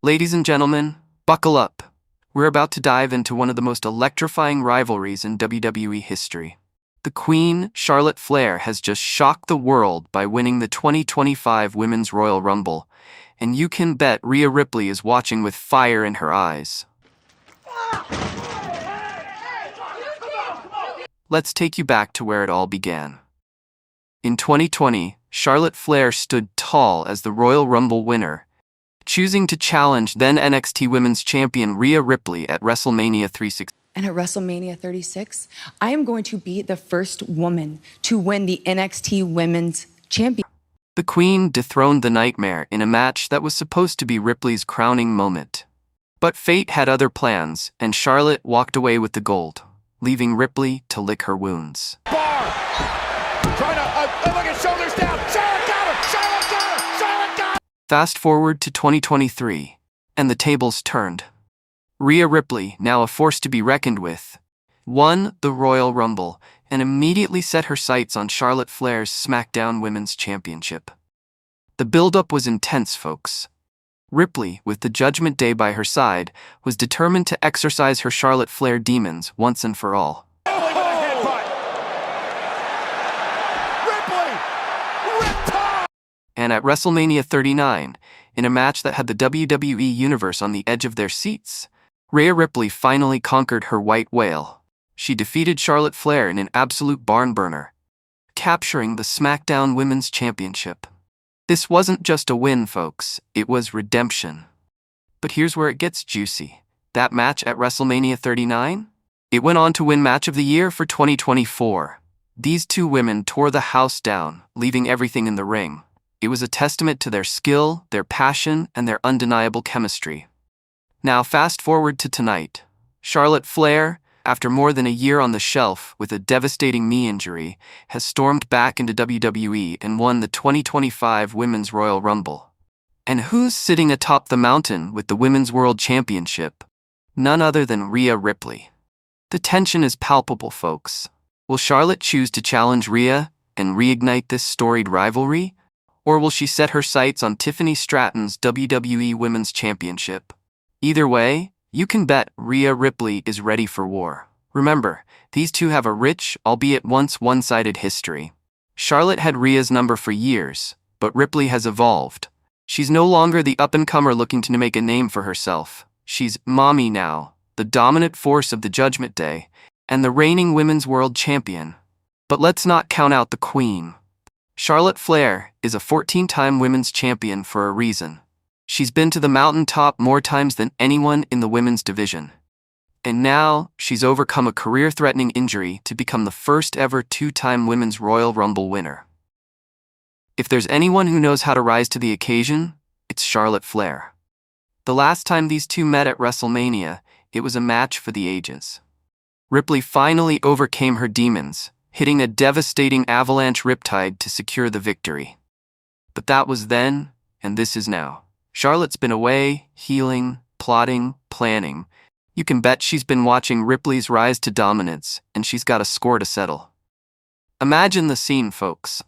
Ladies and gentlemen, buckle up. We're about to dive into one of the most electrifying rivalries in WWE history. The Queen, Charlotte Flair, has just shocked the world by winning the 2025 Women's Royal Rumble, and you can bet Rhea Ripley is watching with fire in her eyes. Let's take you back to where it all began. In 2020, Charlotte Flair stood tall as the Royal Rumble winner, choosing to challenge then NXT Women's Champion Rhea Ripley at WrestleMania 36. And at WrestleMania 36, I am going to be the first woman to win the NXT Women's Champion. The Queen dethroned the Nightmare in a match that was supposed to be Ripley's crowning moment. But fate had other plans, and Charlotte walked away with the gold, leaving Ripley to lick her wounds. Bar! Trying to, look at shoulders down! Charlotte got her! Charlotte got her! Charlotte got her! Fast forward to 2023, and the tables turned. Rhea Ripley, now a force to be reckoned with, won the Royal Rumble and immediately set her sights on Charlotte Flair's SmackDown Women's Championship. The build-up was intense, folks. Ripley, with the Judgment Day by her side, was determined to exorcise her Charlotte Flair demons once and for all. Ripley with a headbutt! Ripley! Riptide! And at WrestleMania 39, in a match that had the WWE Universe on the edge of their seats, Rhea Ripley finally conquered her white whale. She defeated Charlotte Flair in an absolute barn burner, capturing the SmackDown Women's Championship. This wasn't just a win, folks, it was redemption. But here's where it gets juicy. That match at WrestleMania 39? It went on to win Match of the Year for 2024. These two women tore the house down, leaving everything in the ring. It was a testament to their skill, their passion, and their undeniable chemistry. Now fast forward to tonight. Charlotte Flair, after more than a year on the shelf with a devastating knee injury, has stormed back into WWE and won the 2025 Women's Royal Rumble. And who's sitting atop the mountain with the Women's World Championship? None other than Rhea Ripley. The tension is palpable, folks. Will Charlotte choose to challenge Rhea and reignite this storied rivalry? Or will she set her sights on Tiffany Stratton's WWE Women's Championship? Either way, you can bet Rhea Ripley is ready for war. Remember, these two have a rich, albeit once one-sided history. Charlotte had Rhea's number for years, but Ripley has evolved. She's no longer the up-and-comer looking to make a name for herself. She's Mami now, the dominant force of the Judgment Day, and the reigning Women's World Champion. But let's not count out the Queen. Charlotte Flair is a 14-time Women's Champion for a reason. She's been to the mountaintop more times than anyone in the women's division. And now, she's overcome a career-threatening injury to become the first ever two-time Women's Royal Rumble winner. If there's anyone who knows how to rise to the occasion, it's Charlotte Flair. The last time these two met at WrestleMania, it was a match for the ages. Ripley finally overcame her demons, hitting a devastating avalanche riptide to secure the victory. But that was then, and this is now. Charlotte's been away, healing, plotting, planning. You can bet she's been watching Ripley's rise to dominance, and she's got a score to settle. Imagine the scene, folks.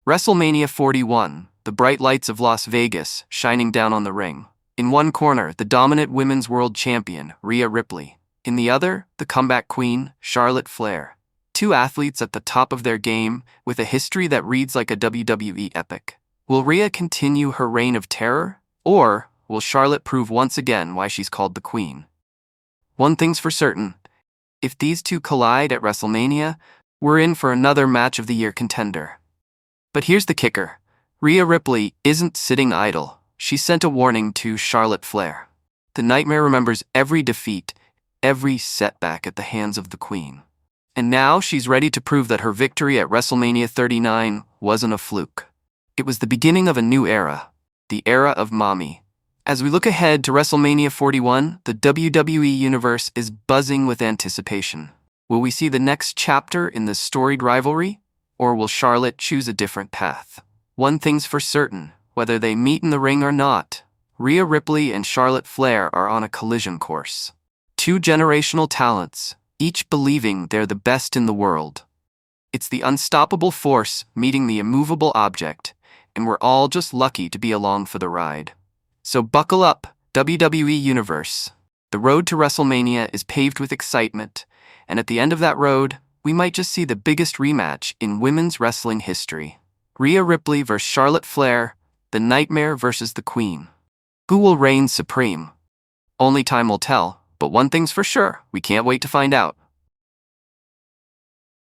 WrestleMania 41, the bright lights of Las Vegas shining down on the ring. In one corner, the dominant Women's World Champion, Rhea Ripley. In the other, the comeback queen, Charlotte Flair. Two athletes at the top of their game, with a history that reads like a WWE epic. Will Rhea continue her reign of terror? Or will Charlotte prove once again why she's called the Queen? One thing's for certain. If these two collide at WrestleMania, we're in for another Match of the Year contender. But here's the kicker. Rhea Ripley isn't sitting idle. She sent a warning to Charlotte Flair. The Nightmare remembers every defeat, every setback at the hands of the Queen. And now she's ready to prove that her victory at WrestleMania 39 wasn't a fluke. It was the beginning of a new era. The era of Mami. As we look ahead to WrestleMania 41, the WWE Universe is buzzing with anticipation. Will we see the next chapter in this storied rivalry? Or will Charlotte choose a different path? One thing's for certain, whether they meet in the ring or not, Rhea Ripley and Charlotte Flair are on a collision course. Two generational talents, each believing they're the best in the world. It's the unstoppable force meeting the immovable object, and we're all just lucky to be along for the ride. So buckle up, WWE Universe. The road to WrestleMania is paved with excitement, and at the end of that road, we might just see the biggest rematch in women's wrestling history. Rhea Ripley vs. Charlotte Flair, the Nightmare versus the Queen. Who will reign supreme? Only time will tell, but one thing's for sure, we can't wait to find out.